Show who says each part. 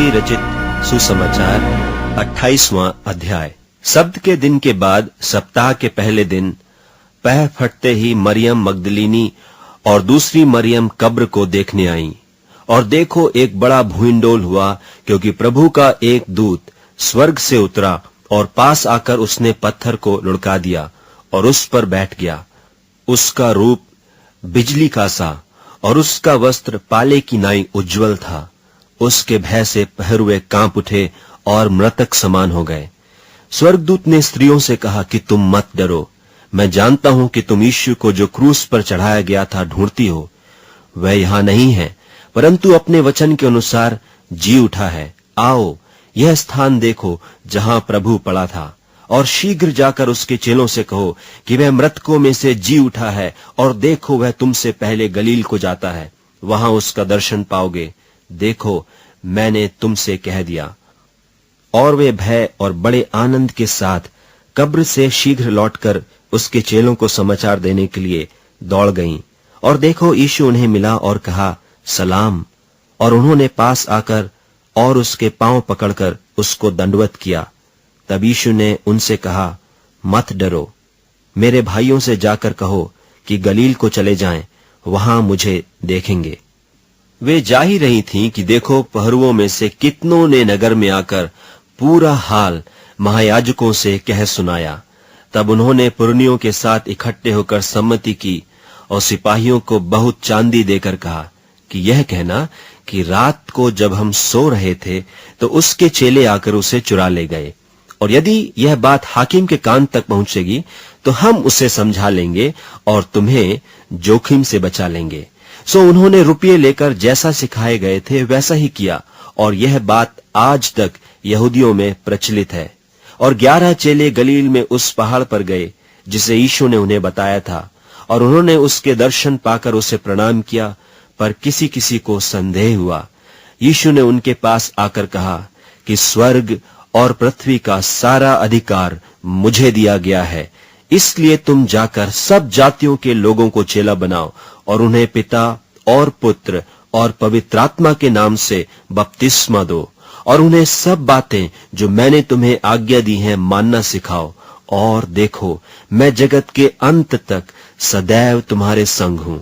Speaker 1: मत्ती रचित सुसमाचार 28वां अध्याय। सब्त के दिन के बाद सप्ताह के पहले दिन पह फटते ही मरियम मगदलीनी और दूसरी मरियम कब्र को देखने आई, और देखो एक बड़ा भूइंडोल हुआ, क्योंकि प्रभु का एक दूत स्वर्ग से उतरा और पास आकर उसने पत्थर को लुढ़का दिया और उस पर बैठ गया। उसका रूप बिजली का सा और उसका वस्त्र पाले की नाई उज्जवल था। उसके भय से पहरुए कांप उठे और मृतक समान हो गए। स्वर्गदूत ने स्त्रियों से कहा कि तुम मत डरो, मैं जानता हूं कि तुम यीशु को जो क्रूस पर चढ़ाया गया था ढूंढती हो। वह यहां नहीं है, परंतु अपने वचन के अनुसार जी उठा है। आओ, यह स्थान देखो जहां प्रभु पड़ा था, और शीघ्र जाकर उसके चेलों से कहो कि वह मृतकों में से जी उठा है, और देखो वह तुमसे पहले गलील को जाता है, वहां उसका दर्शन पाओगे। देखो, मैंने तुमसे कह दिया। और वे भय और बड़े आनंद के साथ कब्र से शीघ्र लौटकर उसके चेलों को समाचार देने के लिए दौड़ गईं। और देखो, यीशु उन्हें मिला और कहा, सलाम। और उन्होंने पास आकर और उसके पांव पकड़कर उसको दंडवत किया। तब यीशु ने उनसे कहा, मत डरो, मेरे भाइयों से जाकर कहो कि गलील को चले जाएं, वहां मुझे देखेंगे। वे जा ही रही थीं कि देखो, पहरुओं में से कितनों ने नगर में आकर पूरा हाल महायाजकों से कह सुनाया। तब उन्होंने पुरनियों के साथ इकट्ठे होकर सम्मति की और सिपाहियों को बहुत चांदी देकर कहा कि यह कहना कि रात को जब हम सो रहे थे तो उसके चेले आकर उसे चुरा ले गए, और यदि यह बात हाकिम के कान तक पहुंचेगी तो हम उसे समझा लेंगे और तुम्हें जोखिम से बचा लेंगे। सो उन्होंने रुपये लेकर जैसा सिखाए गए थे वैसा ही किया, और यह बात आज तक यहूदियों में प्रचलित है। और 11 चेले गलील में उस पहाड़ पर गए जिसे यीशु ने उन्हें बताया था, और उन्होंने उसके दर्शन पाकर उसे प्रणाम किया, पर किसी किसी को संदेह हुआ। यीशु ने उनके पास आकर कहा कि स्वर्ग और पृथ्वी का सारा अधिकार मुझे दिया गया है, इसलिए तुम जाकर सब जातियों के लोगों को चेला बनाओ और उन्हें पिता और पुत्र और पवित्र आत्मा के नाम से बपतिस्मा दो, और उन्हें सब बातें जो मैंने तुम्हें आज्ञा दी हैं मानना सिखाओ। और देखो, मैं जगत के अंत तक सदैव तुम्हारे संग हूं।